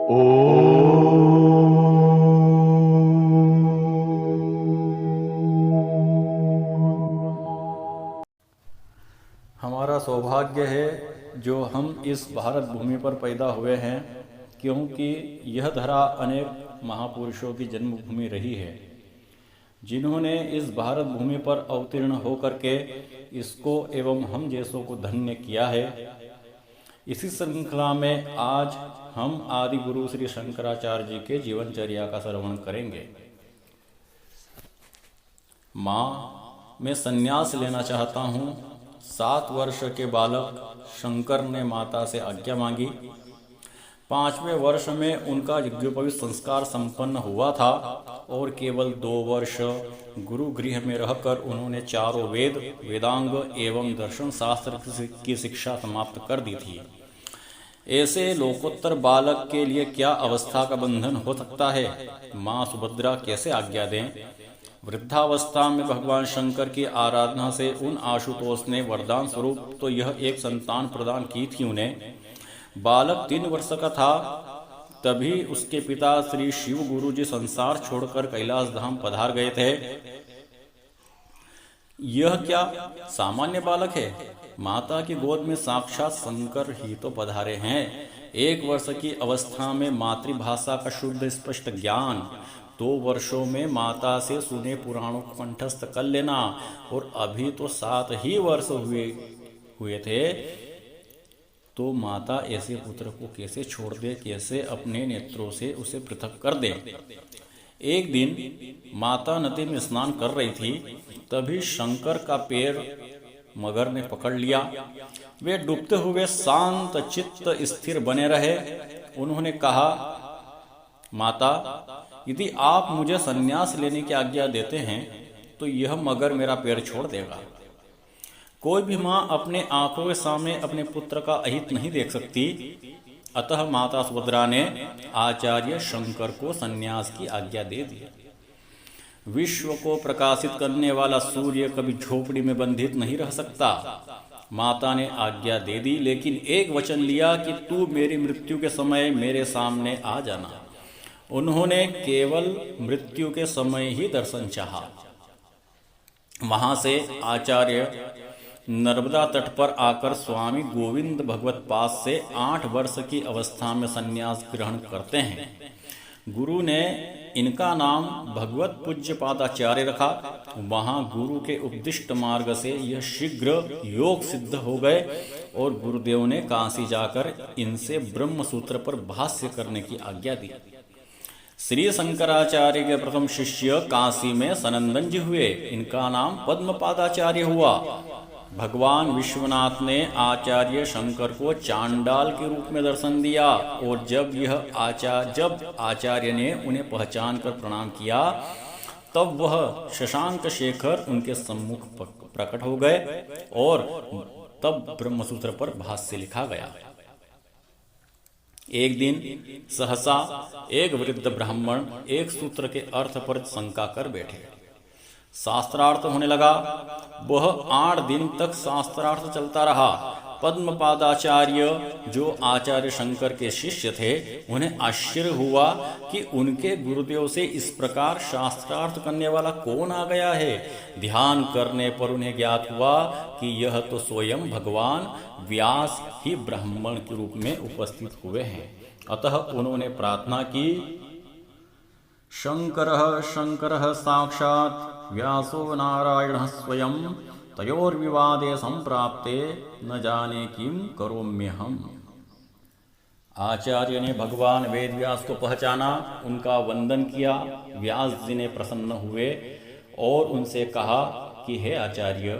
हमारा सौभाग्य है जो हम इस भारत भूमि पर पैदा हुए हैं, क्योंकि यह धरा अनेक महापुरुषों की जन्मभूमि रही है, जिन्होंने इस भारत भूमि पर अवतीर्ण होकर के इसको एवं हम जैसों को धन्य किया है। इसी श्रृंखला में आज हम आदि गुरु श्री शंकराचार्य जी के जीवनचर्या का श्रवण करेंगे। माँ, मैं संन्यास लेना चाहता हूँ। 7 वर्ष के बालक शंकर ने माता से आज्ञा मांगी। 5वें वर्ष में उनका यज्ञोपवीत संस्कार संपन्न हुआ था और केवल 2 वर्ष गुरु गृह में रहकर उन्होंने चारों वेद, वेदांग एवं दर्शन शास्त्र की शिक्षा समाप्त कर दी थी। ऐसे लोकोत्तर बालक के लिए क्या अवस्था का बंधन हो सकता है? माँ सुभद्रा कैसे आज्ञा दें? वृद्धावस्था में भगवान शंकर की आराधना से उन आशुतोष ने वरदान स्वरूप तो यह एक संतान प्रदान की थी उन्हें। बालक 3 वर्ष का था तभी उसके पिता श्री शिव गुरु जी संसार छोड़कर कैलाश धाम पधार गए थे। यह क्या सामान्य बालक है? माता की गोद में साक्षात शंकर ही तो पधारे हैं। 1 वर्ष की अवस्था में मातृभाषा का शुद्ध स्पष्ट ज्ञान, 2 वर्षों में माता से सुने पुराणों को कंठस्थ कर लेना, और अभी तो 7 ही वर्ष हुए थे तो माता ऐसे पुत्र को कैसे छोड़ दे, कैसे अपने नेत्रों से उसे पृथक कर दे। एक दिन माता नदी में स्नान कर रही थी, तभी शंकर का पैर मगर ने पकड़ लिया। वे डूबते हुए शांत चित्त स्थिर बने रहे। उन्होंने कहा, माता, यदि आप मुझे संन्यास लेने की आज्ञा देते हैं तो यह मगर मेरा पैर छोड़ देगा। कोई भी माँ अपने आंखों के सामने अपने पुत्र का अहित नहीं देख सकती। अतः माता सुभद्रा ने आचार्य शंकर को संन्यास की आज्ञा दे दी। विश्व को प्रकाशित करने वाला सूर्य कभी झोपड़ी में बंधित नहीं रह सकता। माता ने आज्ञा दे दी, लेकिन एक वचन लिया कि तू मेरी मृत्यु के समय मेरे सामने आ जाना। उन्होंने केवल मृत्यु के समय ही दर्शन चाहा। वहां से आचार्य नर्मदा तट पर आकर स्वामी गोविंद भगवत पाद से 8 वर्ष की अवस्था में संन्यास ग्रहण करते हैं। गुरु ने इनका नाम भगवत पूज्य पादाचार्य रखा। वहां गुरु के उपदिष्ट मार्ग से यह शीघ्र योग सिद्ध हो गए और गुरुदेव ने काशी जाकर इनसे ब्रह्म सूत्र पर भाष्य करने की आज्ञा दी। श्री शंकराचार्य के प्रथम शिष्य काशी में सनंदन जी हुए। इनका नाम पद्मपादाचार्य हुआ। भगवान विश्वनाथ ने आचार्य शंकर को चांडाल के रूप में दर्शन दिया, और जब आचार्य ने उन्हें पहचान कर प्रणाम किया, तब वह शशांक शेखर उनके सम्मुख प्रकट हो गए और तब ब्रह्मसूत्र पर भाष्य लिखा गया। एक दिन सहसा एक वृद्ध ब्राह्मण एक सूत्र के अर्थ पर शंका कर बैठे। शास्त्रार्थ होने लगा। वह 8 दिन तक शास्त्रार्थ चलता रहा। पद्मपादाचार्य, जो आचार्य शंकर के शिष्य थे, उन्हें आश्चर्य हुआ कि उनके गुरुदेव से इस प्रकार शास्त्रार्थ करने वाला कौन आ गया है। ध्यान करने पर उन्हें ज्ञात हुआ कि यह तो स्वयं भगवान व्यास ही ब्राह्मण के रूप में उपस्थित हुए हैं। अतः उन्होंने प्रार्थना की, शंकरः शंकरः साक्षात् व्यासो नारायणः स्वयं, तयोर्विवादे संप्राप्ते न जाने किम करोम्यहम्। आचार्य ने भगवान वेद व्यास को पहचाना, उनका वंदन किया। व्यास जी ने प्रसन्न हुए और उनसे कहा कि हे आचार्य,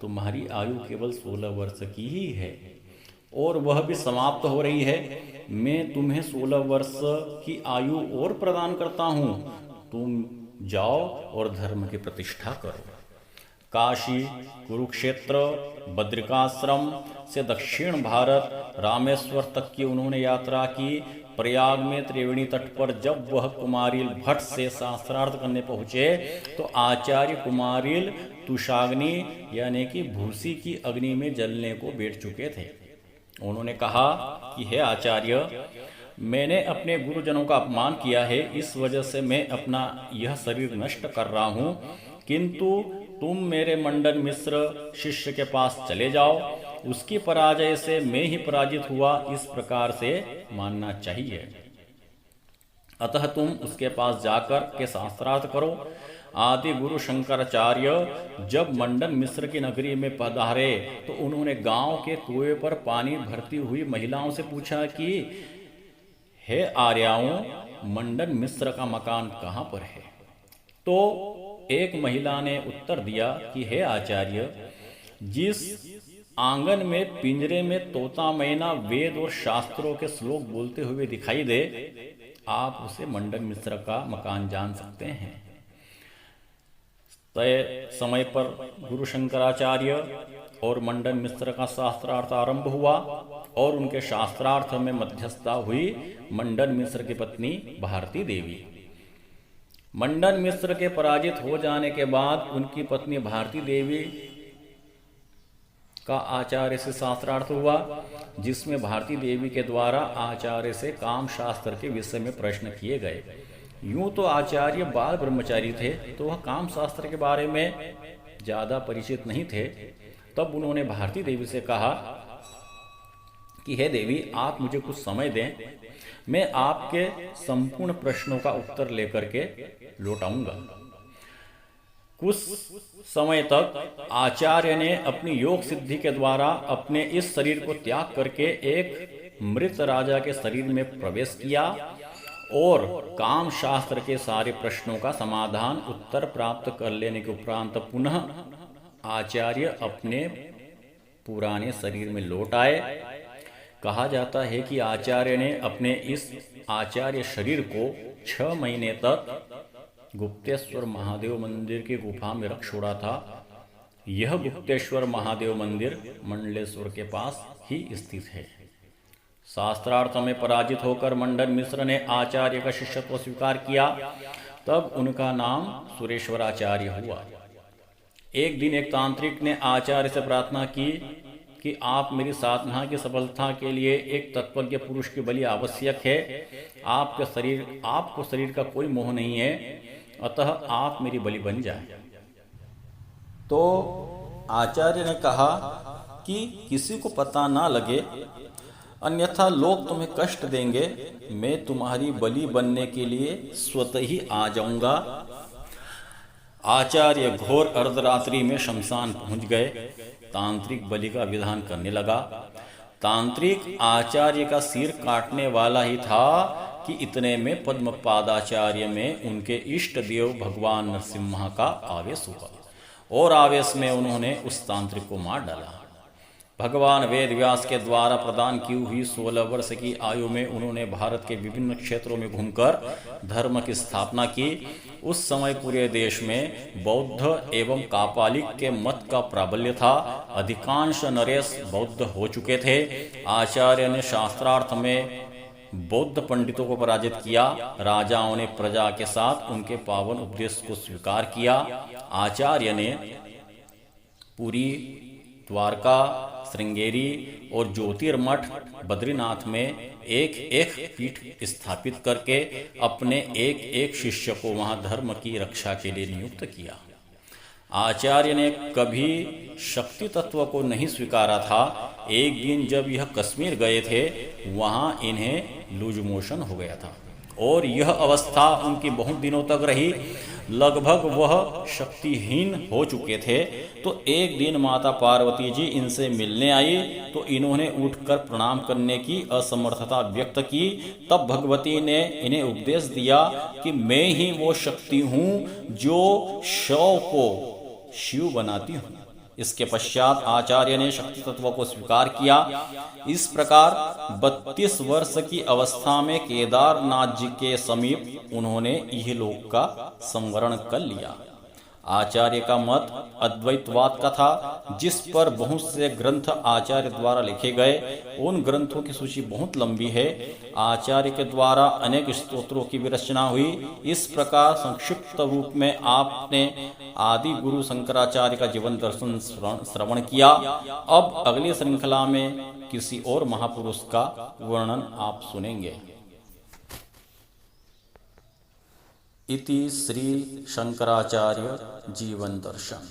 तुम्हारी आयु केवल 16 वर्ष की ही है और वह भी समाप्त हो रही है। मैं तुम्हें 16 वर्ष की आयु और प्रदान करता हूँ। तुम जाओ और धर्म की प्रतिष्ठा करो। काशी, कुरुक्षेत्र, बद्रिकाश्रम से दक्षिण भारत रामेश्वर तक की उन्होंने यात्रा की। प्रयाग में त्रिवेणी तट पर जब वह कुमारिल भट्ट से शास्त्रार्थ करने पहुंचे तो आचार्य कुमारिल तुषाग्नि यानी कि भूसी की अग्नि में जलने को बैठ चुके थे। उन्होंने कहा कि हे आचार्य, मैंने अपने गुरुजनों का अपमान किया है, इस वजह से मैं अपना यह शरीर नष्ट कर रहा हूँ, किंतु तुम मेरे मंडन मिश्र शिष्य के पास चले जाओ, उसकी पराजय से मैं ही पराजित हुआ, इस प्रकार से मानना चाहिए। अतः तुम उसके पास जाकर के शास्त्रार्थ करो। आदि गुरु शंकराचार्य जब मंडन मिश्र की नगरी में पधारे तो उन्होंने गांव के कुएं पर पानी भरती हुई महिलाओं से पूछा कि हे आर्याओं, मंडन मिश्र का मकान कहाँ पर है? तो एक महिला ने उत्तर दिया कि हे आचार्य, जिस आंगन में पिंजरे में तोता मैना वेद और शास्त्रों के श्लोक बोलते हुए दिखाई दे, आप उसे मंडन मिश्र का मकान जान सकते हैं। तय समय पर गुरु शंकराचार्य और मंडन मिश्र का शास्त्रार्थ आरंभ हुआ और उनके शास्त्रार्थ में मध्यस्थता हुई मंडन मिश्र की पत्नी भारती देवी। मंडन मिश्र के पराजित हो जाने के बाद उनकी पत्नी भारती देवी का आचार्य से शास्त्रार्थ हुआ, जिसमें भारती देवी के द्वारा आचार्य से काम शास्त्र के विषय में प्रश्न किए गए। यूं तो आचार्य बाल ब्रह्मचारी थे, तो वह काम शास्त्र के बारे में ज्यादा परिचित नहीं थे। तब उन्होंने भारती देवी से कहा कि हे देवी, आप मुझे कुछ समय दें, मैं आपके संपूर्ण प्रश्नों का उत्तर लेकर के लौट आऊंगा। कुछ समय तक आचार्य ने अपनी योग सिद्धि के द्वारा अपने इस शरीर को त्याग करके एक मृत राजा के शरीर में प्रवेश किया और काम शास्त्र के सारे प्रश्नों का समाधान उत्तर प्राप्त कर लेने के उपरांत पुनः आचार्य अपने पुराने शरीर में लौट आए। कहा जाता है कि आचार्य ने अपने इस आचार्य शरीर को 6 महीने तक गुप्तेश्वर महादेव मंदिर की गुफा में रख छोड़ा था। यह गुप्तेश्वर महादेव मंदिर मंडलेश्वर के पास ही स्थित है। शास्त्रार्थ में पराजित होकर मंडन मिश्र ने आचार्य का शिष्यत्व स्वीकार किया। तब उनका नाम सुरेश्वराचार्य हुआ। एक दिन एक तांत्रिक ने आचार्य से प्रार्थना की कि आप मेरी साधना की सफलता के लिए एक तत्वज्ञ पुरुष की बलि आवश्यक है। आपको शरीर का कोई मोह नहीं है, अतः आप मेरी बलि बन जाए। तो आचार्य ने कहा कि किसी को पता ना लगे, अन्यथा लोग तुम्हें कष्ट देंगे। मैं तुम्हारी बलि बनने के लिए स्वतः ही आ जाऊंगा। आचार्य घोर अर्धरात्रि में शमशान पहुंच गए। तांत्रिक बलि का विधान करने लगा। तांत्रिक आचार्य का सिर काटने वाला ही था कि इतने में पद्मपादाचार्य में उनके इष्ट देव भगवान नरसिम्हा का आवेश हुआ और आवेश में उन्होंने उस तांत्रिक को मार डाला। भगवान वेद व्यास के द्वारा प्रदान की हुई 16 वर्ष की आयु में उन्होंने भारत के विभिन्न क्षेत्रों में घूमकर धर्म की स्थापना की। उस समय पूरे देश में बौद्ध एवं कापालिक के मत का प्राबल्य था। अधिकांश नरेश बौद्ध हो चुके थे। आचार्य ने शास्त्रार्थ में बौद्ध पंडितों को पराजित किया। राजाओं ने प्रजा के साथ उनके पावन उपदेश को स्वीकार किया। आचार्य ने पुरी, द्वारका, श्रृंगेरी और ज्योतिर्मठ बद्रीनाथ में एक एक पीठ स्थापित करके अपने एक एक शिष्य को वहां धर्म की रक्षा के लिए नियुक्त किया। आचार्य ने कभी शक्ति तत्व को नहीं स्वीकारा था। एक दिन जब यह कश्मीर गए थे, वहां इन्हें लूज मोशन हो गया था और यह अवस्था उनकी बहुत दिनों तक रही। लगभग वह शक्तिहीन हो चुके थे। तो एक दिन माता पार्वती जी इनसे मिलने आई तो इन्होंने उठकर प्रणाम करने की असमर्थता व्यक्त की। तब भगवती ने इन्हें उपदेश दिया कि मैं ही वो शक्ति हूँ जो शव को शिव बनाती हूँ। इसके पश्चात आचार्य ने शक्ति तत्व को स्वीकार किया। इस प्रकार 32 वर्ष की अवस्था में केदारनाथ जी के समीप उन्होंने इहलोक का संवरण कर लिया। आचार्य का मत अद्वैतवाद का था, जिस पर बहुत से ग्रंथ आचार्य द्वारा लिखे गए। उन ग्रंथों की सूची बहुत लंबी है। आचार्य के द्वारा अनेक स्तोत्रों की भी रचना हुई। इस प्रकार संक्षिप्त रूप में आपने आदि गुरु शंकराचार्य का जीवन दर्शन श्रवण किया। अब अगली श्रृंखला में किसी और महापुरुष का वर्णन आप सुनेंगे। इति श्री शंकराचार्य जीवन दर्शन।